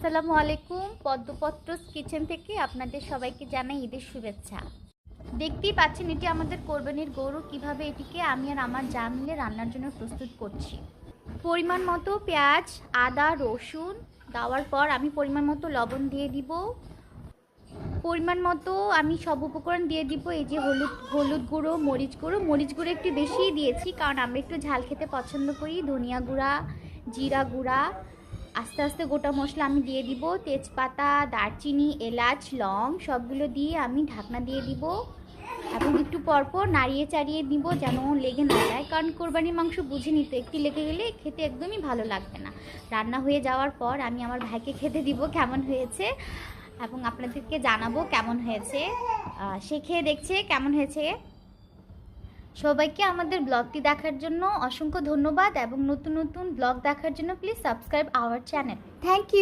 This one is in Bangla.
আসসালামু আলাইকুম। পদ্মপত্রস কিচেন থেকে আপনাদের সবাইকে জানাই ঈদের শুভেচ্ছা। দেখতেই পাচ্ছেন এটি আমাদের কোরবানির গরু। কিভাবে এটিকে আমি আর আমার যা মিলে রান্নার জন্য প্রস্তুত করছি। পরিমাণ মতো পেঁয়াজ, আদা, রসুন দেওয়ার পর আমি পরিমাণ মতো লবণ দিয়ে দিব। পরিমাণ মতো আমি সব উপকরণ দিয়ে দিব। এই যে হলুদ গুঁড়ো, মরিচ গুঁড়ো একটু বেশিই দিয়েছি, কারণ আমরা একটু ঝাল খেতে পছন্দ করি। ধনিয়া গুঁড়া, জিরা গুঁড়া, আস্তে আস্তে গোটা মশলা আমি দিয়ে দিব। তেজপাতা, দারচিনি, এলাচ, লং সবগুলো দিয়ে আমি ঢাকনা দিয়ে দিব এবং একটু পরপর নাড়িয়ে চাড়িয়ে দিব যেন লেগে না যায়, কারণ কোরবানির মাংস বুঝে নিতে একটু লেগে গেলে খেতে একদমই ভালো লাগবে না। রান্না হয়ে যাওয়ার পর আমি আমার ভাইকে খেতে দিব কেমন হয়েছে এবং আপনাদেরকে জানাবো কেমন হয়েছে। সে খেয়ে দেখছে কেমন হয়েছে। সবাইকে আমাদের ব্লগটি দেখার জন্য অসংখ্য ধন্যবাদ এবং নতুন নতুন ব্লগ দেখার জন্য please subscribe our channel. Thank you.